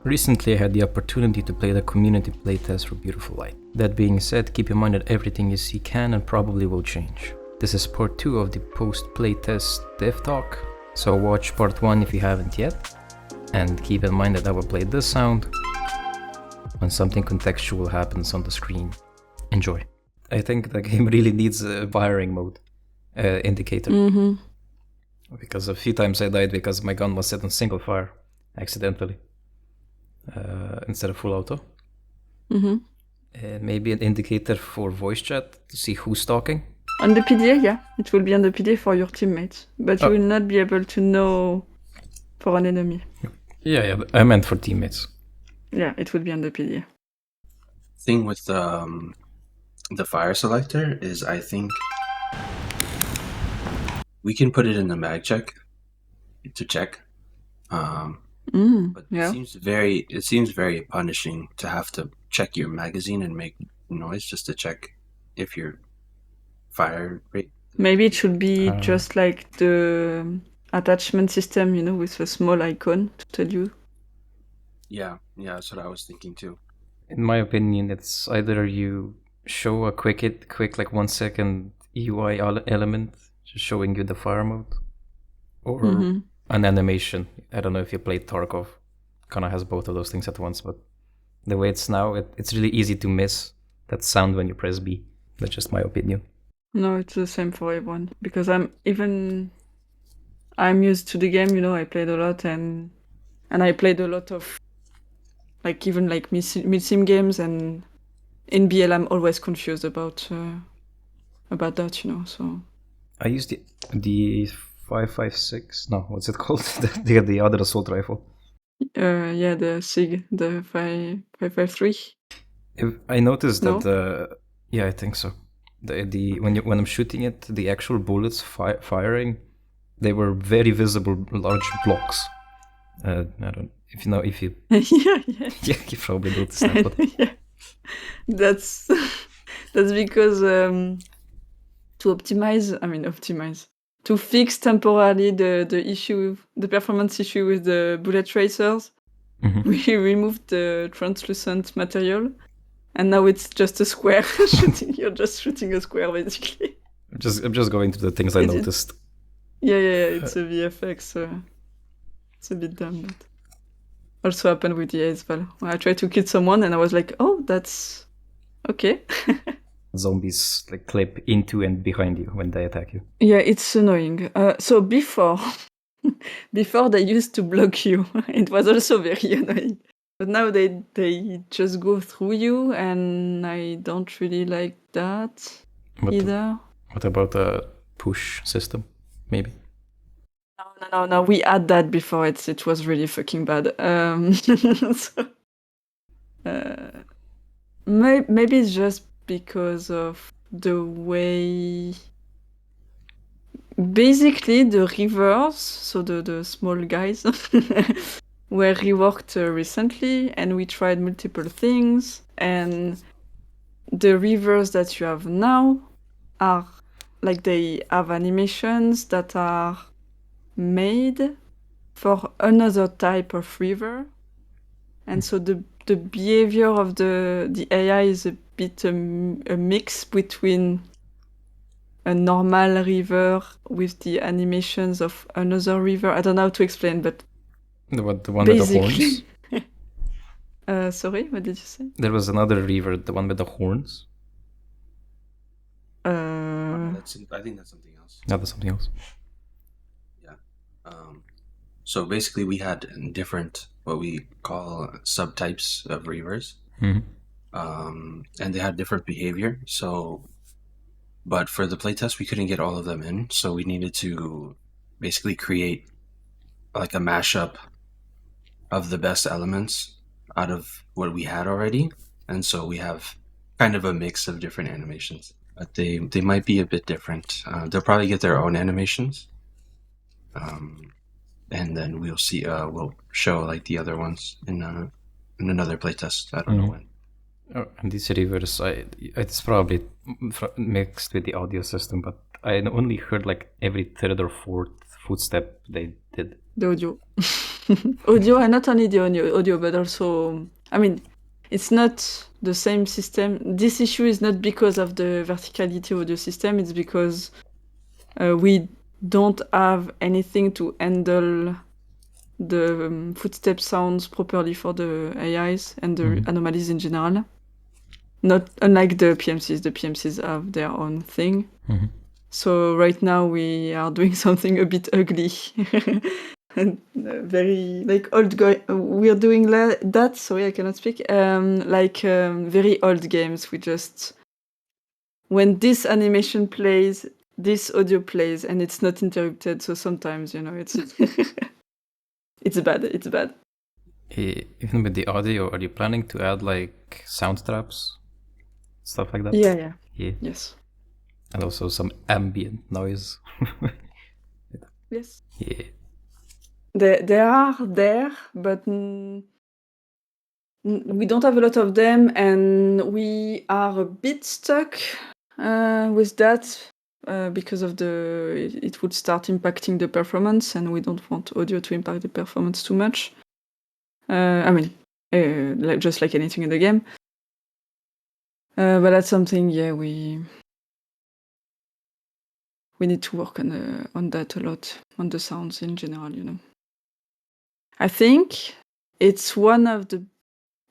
Recently I had the opportunity to play the community playtest for Beautiful Light. That being said, keep in mind that everything you see can and probably will change. This is part 2 of the post-playtest dev talk, so watch part 1 if you haven't yet, and keep in mind that I will play this sound when something contextual happens on the screen. Enjoy. I think the game really needs a firing mode indicator. Because a few times I died because my gun was set on single fire accidentally instead of full auto. Maybe an indicator for voice chat to see who's talking. On the PDA, yeah, it will be on the PDA for your teammates, but you will not be able to know for an enemy. Yeah, I meant for teammates. Yeah, it will be on the PDA. Thing with the fire selector is, I think we can put it in the mag check to check. But yeah. it seems very punishing to have to check your magazine and make noise just to check if your fire rate. Maybe it should be just like the attachment system, with a small icon to tell you. Yeah, that's what I was thinking too. In my opinion, it's either you show a quick like 1 second UI element just showing you the fire mode, or an animation. I don't know if you played Tarkov. Kind of has both of those things at once, but the way it's now, it's really easy to miss that sound when you press B. That's just my opinion. No, it's the same for everyone, because I'm used to the game, I played a lot, and I played a lot of even mid-sim games, and in BL I'm always confused about that, so. I used the 5.56, no, what's it called? the other assault rifle. Yeah, the SIG, the 5.53. I noticed that yeah, I think so. When I'm shooting it, the actual bullets firing, they were very visible, large blocks. I don't if you yeah, you probably noticed that. But yeah. That's because to optimize to fix temporarily the performance issue with the bullet tracers. We removed the translucent material, and now it's just a square. You're just shooting a square, basically. I'm just going to the things I noticed. Yeah, it's a VFX. It's a bit dumb, but also happened with the as well. When I tried to kill someone, and I was like, "Oh, that's okay." Zombies clip into and behind you when they attack you. Yeah, it's annoying. So before they used to block you, it was also very annoying. But now they just go through you, and I don't really like that either. What about the push system? Maybe. No. We had that before. It was really fucking bad. Maybe it's just because of the way. Basically, the rivers, so the small guys, were reworked recently, and we tried multiple things. And the rivers that you have now are they have animations that are made for another type of river, and so the behavior of the AI is a bit a mix between a normal river with the animations of another river. I don't know how to explain, but the one with the horns. Sorry, what did you say? There was another river, the one with the horns. I think that's something else. No, that's something else. Yeah. So basically, we had different what we call subtypes of rivers, and they had different behavior. So, but for the playtest, we couldn't get all of them in, so we needed to basically create a mashup of the best elements out of what we had already, and so we have kind of a mix of different animations. But they might be a bit different. They'll probably get their own animations, and then we'll see. We'll show the other ones in another playtest. I don't know when. Oh, and these rivers, it's probably mixed with the audio system, but I only heard every third or fourth footstep they did. The audio. Audio, and not only the audio, but also, I mean, it's not the same system. This issue is not because of the verticality audio system, it's because we don't have anything to handle the footstep sounds properly for the AIs and the anomalies in general. Not unlike the PMCs have their own thing. So right now we are doing something a bit ugly. And very like old guy. We are doing that. Sorry, I cannot speak. Very old games. We just when this animation plays, this audio plays, and it's not interrupted. So sometimes it's it's bad. It's bad. Even with the audio, are you planning to add like sound traps, stuff like that? Yeah. Yes. And also some ambient noise. Yes. Yeah. They are there, but we don't have a lot of them, and we are a bit stuck with that because of it would start impacting the performance, and we don't want audio to impact the performance too much. Just like anything in the game. But that's something, we need to work on that a lot, on the sounds in general, I think it's one of the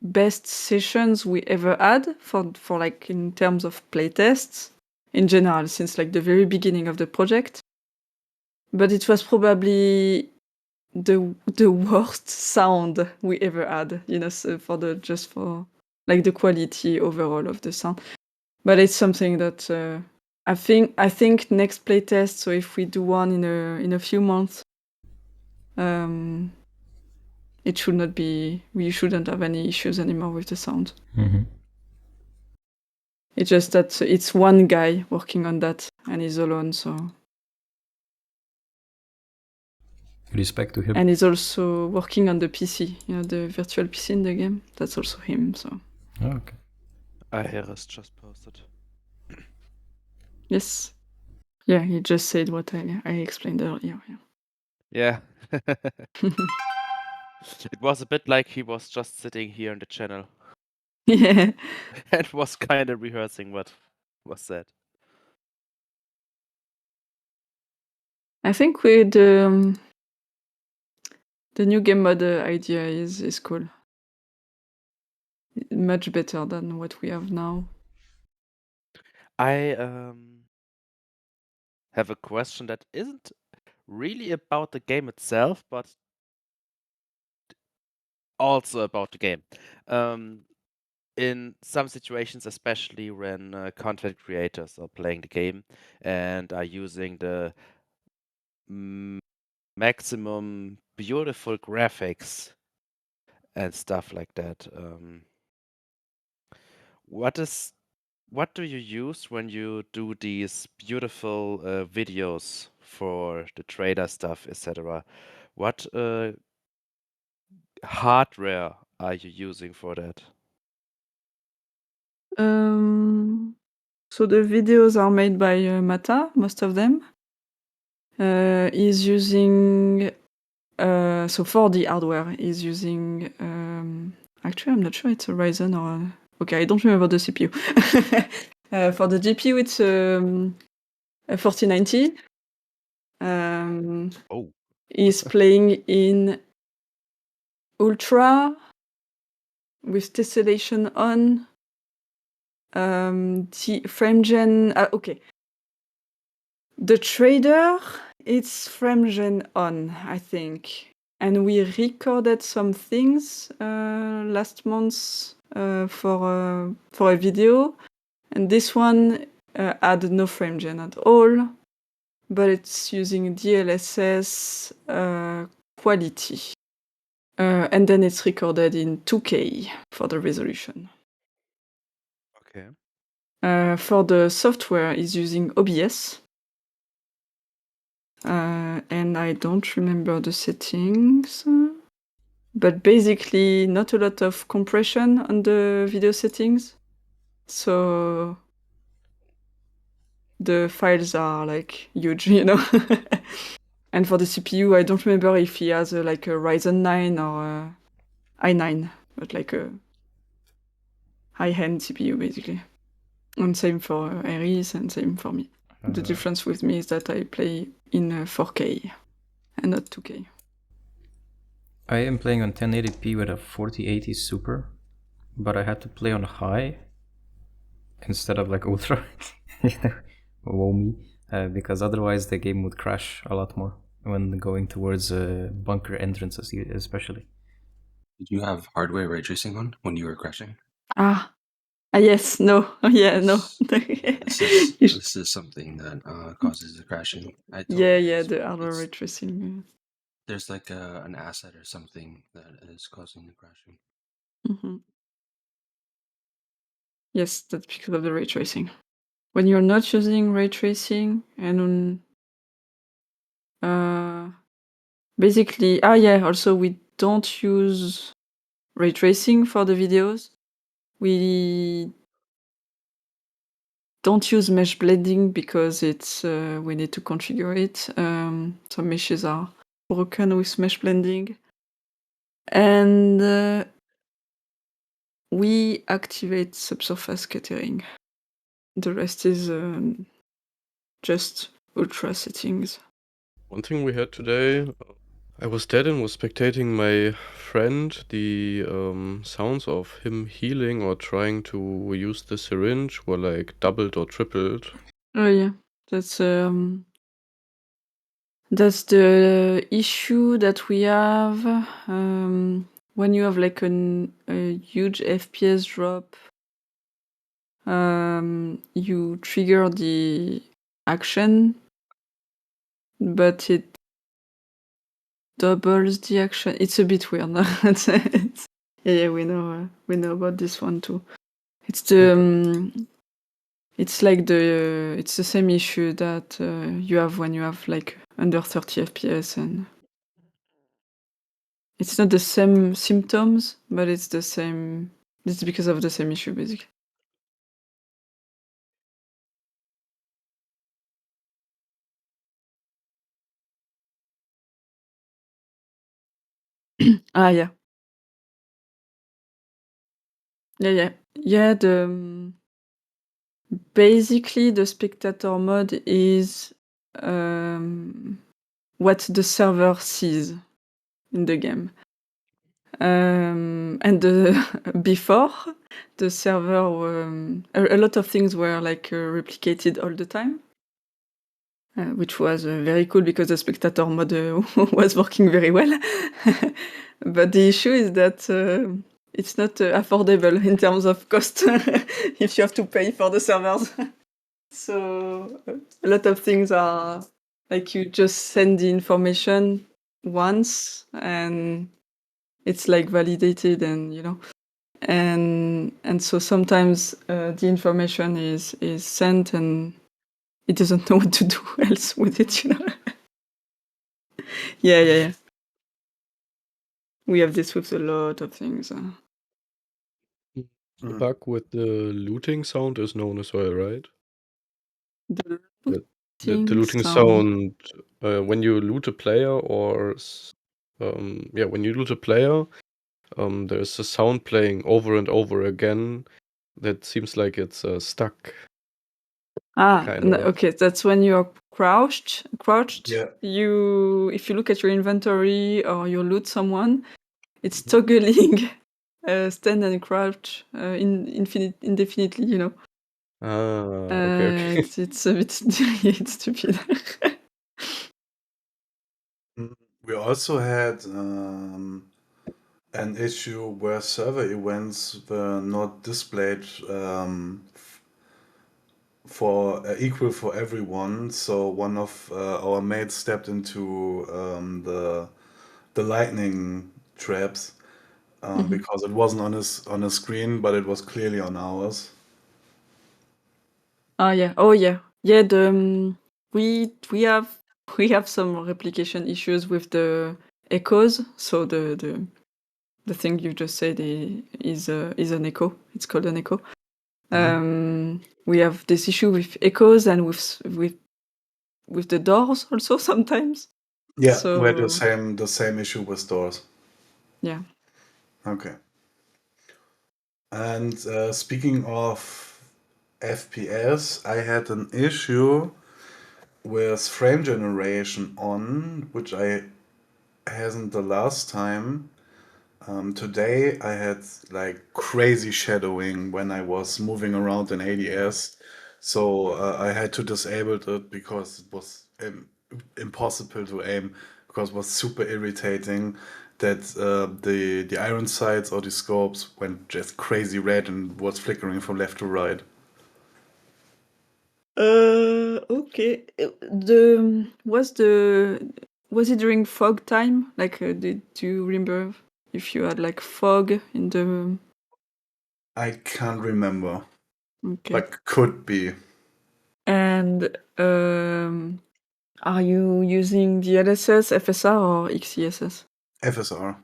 best sessions we ever had for like in terms of playtests in general since like the very beginning of the project. But it was probably the worst sound we ever had, so for the quality overall of the sound. But it's something that I think next playtest. So if we do one in a few months, it should not be. We shouldn't have any issues anymore with the sound. It's just that it's one guy working on that, and he's alone. So respect to him. And he's also working on the PC, the virtual PC in the game. That's also him. So. Oh, okay. Harris just posted. Yes. Yeah, he just said what I explained earlier. Yeah. It was a bit like he was just sitting here in the channel. Yeah. And was kind of rehearsing what was said. I think with the new game mode idea is cool. Much better than what we have now. I have a question that isn't really about the game itself, but also about the game. In some situations, especially when content creators are playing the game and are using the maximum beautiful graphics and stuff like that. What do you use when you do these beautiful videos for the trailer stuff, etc.? What hardware are you using for that? So the videos are made by Mata, most of them. He's using so for the hardware, he's using actually I'm not sure it's a Ryzen or okay, I don't remember the CPU. For the GPU, it's a 4090. Oh. He's playing in Ultra with tessellation on. The frame gen. Okay. The trader, it's frame gen on, I think. And we recorded some things last month for a video. And this one had no frame gen at all, but it's using DLSS quality. And then it's recorded in 2K for the resolution. Okay. For the software, is using OBS. And I don't remember the settings. But basically, not a lot of compression on the video settings. So the files are like huge, And for the CPU, I don't remember if he has like a Ryzen 9 or a i9, but like a high-end CPU basically. And same for Aries and same for me. The difference with me is that I play in 4K and not 2K. I am playing on 1080p with a 4080 Super, but I had to play on high instead of like ultra. Whoa me, because otherwise the game would crash a lot more when going towards bunker entrances, especially. Did you have hardware ray tracing on when you were crashing? Yes, no, yeah, no. This is something that causes the crashing. Yeah, the hardware ray tracing. There's like an asset or something that is causing the crashing. Mm-hmm. Yes, that's because of the ray tracing. When you're not using ray tracing and basically, also we don't use ray tracing for the videos. We don't use mesh blending because it's we need to configure it. Some meshes are broken with mesh blending. And we activate subsurface scattering. The rest is just ultra settings. One thing we had today, I was dead and was spectating my friend. The sounds of him healing or trying to use the syringe were like doubled or tripled. Oh yeah, that's the issue that we have when you have like a huge FPS drop. You trigger the action, but it doubles the action. It's a bit weird. Yeah, we know about this one too. It's the it's like it's the same issue that you have when you have like under 30 FPS, and it's not the same symptoms, but it's the same. It's because of the same issue basically. Yeah. Basically the spectator mode is what the server sees in the game. And before the server, a lot of things were like replicated all the time, which was very cool because the spectator mode was working very well. But the issue is that it's not affordable in terms of cost if you have to pay for the servers. So a lot of things are like you just send the information once and it's like validated, and and so sometimes the information is sent and it doesn't know what to do else with it. Yeah. We have this with a lot of things. The bug with the looting sound is known as well, right? The The looting sound when you loot a player or when you loot a player, there's a sound playing over and over again that seems like it's stuck. Kind of. Okay, that's when you're crouched. Yeah. If you look at your inventory or you loot someone, it's toggling stand and crouch indefinitely. Okay. It's a bit it's stupid. We also had an issue where server events were not displayed for equal for everyone. So one of our mates stepped into the lightning traps because it wasn't on his screen, but it was clearly on ours. Yeah. Oh yeah. Yeah. We have some replication issues with the echoes. So the thing you just said is an echo. It's called an echo. We have this issue with echoes and with the doors also sometimes. Yeah, So we had the same issue with doors. yeah. Okay. And speaking of FPS, I had an issue with frame generation on, which I hasn't the last time. Today I had like crazy shadowing when I was moving around in ADS, so I had to disable it because it was impossible to aim, because it was super irritating that the iron sights or the scopes went just crazy red and was flickering from left to right. Okay. Was it during fog time? Like, do you remember if you had like fog in the? I can't remember, Okay. but could be. And are you using DLSS, FSR, or XeSS? FSR.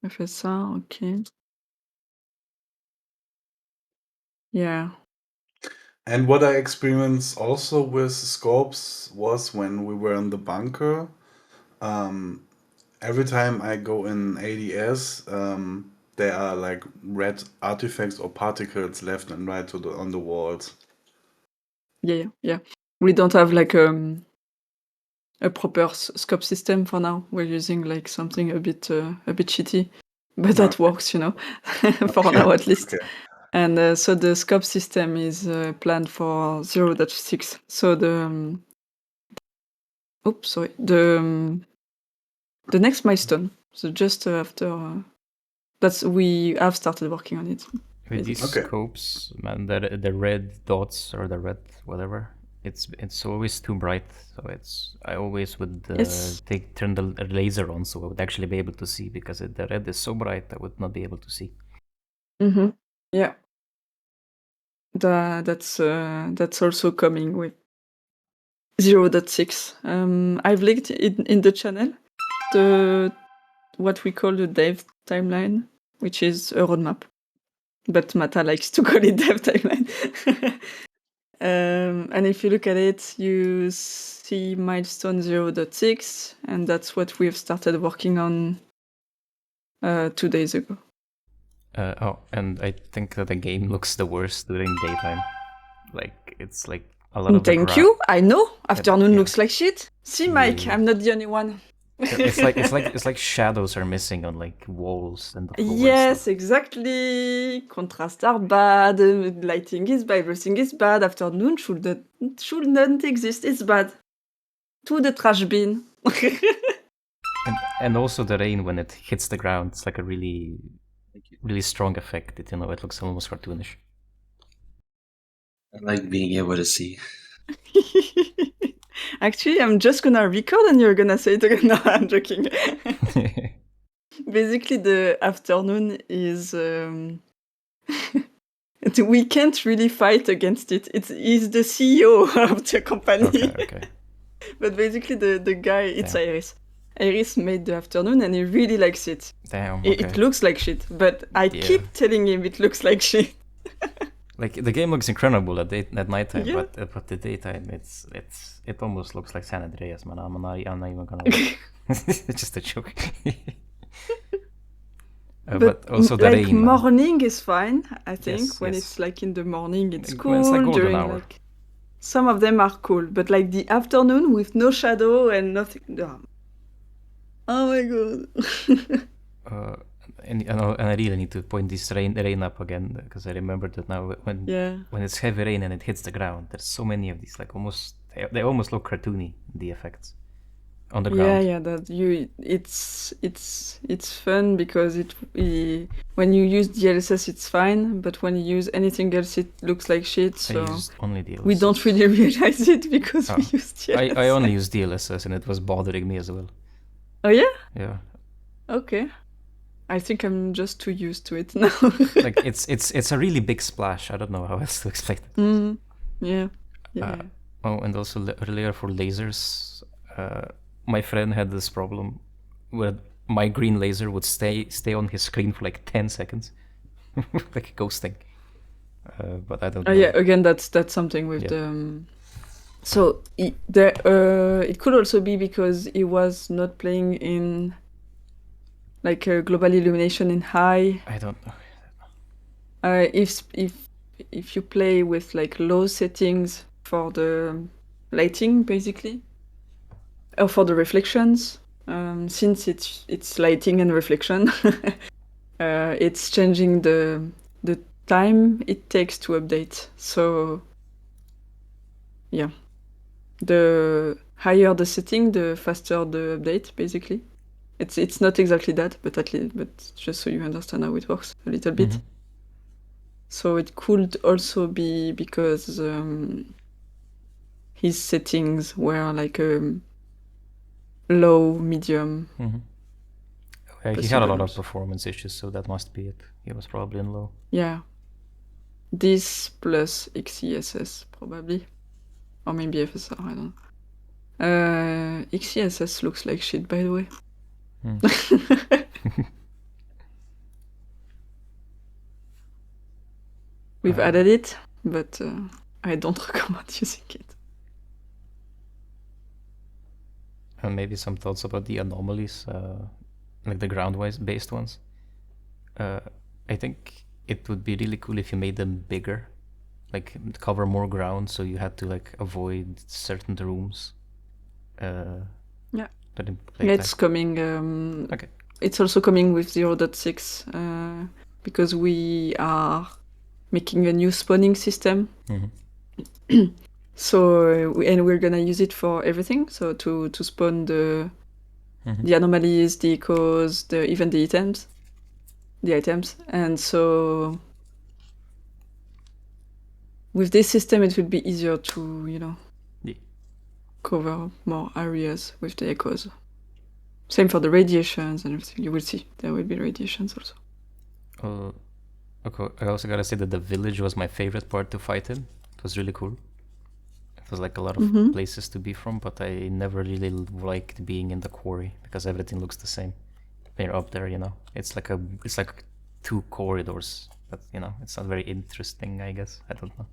FSR, okay. Yeah. And what I experienced also with scopes was when we were in the bunker. Every time I go in ADS, there are like red artifacts or particles left and right on the walls. Yeah. We don't have like a proper scope system for now. We're using like something a bit shitty, but that works, you know, for now at least. Okay. And so the scope system is planned for 0.6. So the the next milestone. So just after we have started working on it. With these Okay. scopes, man, the red dots or the red whatever, it's always too bright. So I always would Yes. turn the laser on so I would actually be able to see, because the red is so bright I would not be able to see. Mm-hmm. Yeah. That's also coming with 0.6. I've linked in the channel what we call the dev timeline, which is a roadmap. But Mata likes to call it dev timeline. And if you look at it, you see milestone 0.6, and that's what we've started working on 2 days ago. And I think that the game looks the worst during daytime. Like, it's like a lot of Thank you. I know. Afternoon yeah. looks like shit. See, Mike, Yeah. I'm not the only one. it's like shadows are missing on like walls and the floor. Yes, and stuff. exactly. Contrasts are bad. Lighting is bad. Everything is bad. Afternoon shouldn't exist. It's bad. To the trash bin. And also the rain when it hits the ground, it's like a really strong effect. It looks almost cartoonish. I like being able to see. Actually, I'm just gonna record and you're gonna say it again. No, I'm joking. Basically, the afternoon is we can't really fight against it. He's the CEO of the company. Okay. But basically, the guy, it's Iris. Iris made the afternoon and he really likes it. Damn. Okay. It looks like shit, but I keep telling him it looks like shit. Like, the game looks incredible at nighttime, Yeah. but the daytime it almost looks like San Andreas, man. I'm not even gonna. It's just a joke. But also the like rain. Morning is fine, I think. Yes, when yes. it's like in the morning, it's When cool. it's like golden during hour. like some of them are cool, but like the afternoon with no shadow and nothing. Oh my god. And I really need to point this rain up again, because I remember that now when it's heavy rain and it hits the ground, there's so many of these, like they almost look cartoony, the effects on the ground. Yeah, it's fun because when you use DLSS it's fine, but when you use anything else it looks like shit. So I used only DLSS. We don't really realize it because we use DLSS. I only use DLSS and it was bothering me as well. Oh yeah? Yeah. Okay. I think I'm just too used to it now. Like, it's a really big splash. I don't know how else to explain it. Yeah. And also earlier for lasers, my friend had this problem where my green laser would stay on his screen for like 10 seconds, like ghosting. But I don't know. Yeah, again, that's something with So it could also be because he was not playing in like a global illumination in high. I don't know. If you play with like low settings for the lighting, basically, or for the reflections, since it's lighting and reflection, it's changing the time it takes to update. So yeah, the higher the setting, the faster the update, basically. It's not exactly that, but at least, but just so you understand how it works a little bit. Mhm. So it could also be because his settings were like low, medium. He had a lot of Possible. performance issues, so that must be it. He was probably in low. Yeah. This plus XESS probably, or maybe FSR. I don't know. XESS looks like shit, by the way. We've added it, but I don't recommend using it. And maybe some thoughts about the anomalies, like the ground-wise based ones. I think it would be really cool if you made them bigger, like cover more ground, so you had to like avoid certain rooms. Yeah. That It's coming. Okay. It's also coming with 0.6 because we are making a new spawning system. So and we're gonna use it for everything. So to spawn the anomalies, the echoes, even the items. And so with this system, it will be easier to cover more areas with the echoes. Same for the radiations and everything. You will see there will be radiations also. Okay. I also gotta say that the village was my favorite part to fight in. It was really cool. It was like a lot of places to be from, but I never really liked being in the quarry because everything looks the same. When you're up there, it's like two corridors, but it's not very interesting, I guess. I don't know.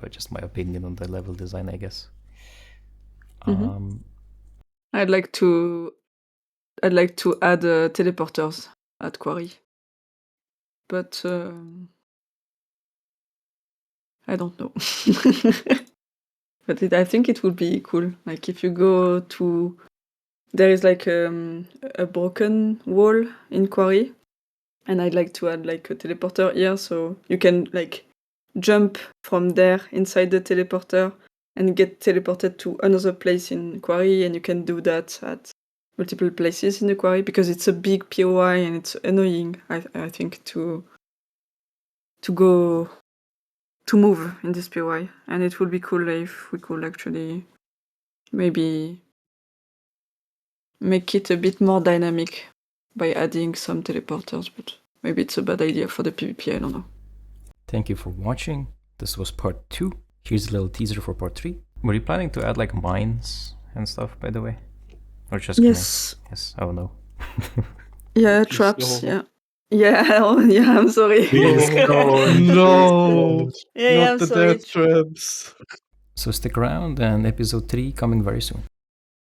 Just my opinion on the level design, I guess. I'd like to add teleporters at quarry, but I don't know. But I think it would be cool. Like if you go to, there is like a broken wall in quarry, and I'd like to add like a teleporter here, so you can like jump from there inside the teleporter and get teleported to another place in quarry, and you can do that at multiple places in the quarry because it's a big POI and it's annoying. I think to move in this POI, and it would be cool if we could actually maybe make it a bit more dynamic by adding some teleporters, but maybe it's a bad idea for the PvP, I don't know. Thank you for watching. This was part 2. Here's a little teaser for part 3. Were you planning to add like mines and stuff, by the way? Or just Yes. Yes. Oh no. Yeah, traps, yeah. Yeah, yeah, I'm sorry. No, Yeah, not I'm the sorry. death traps. So stick around, and episode 3 coming very soon.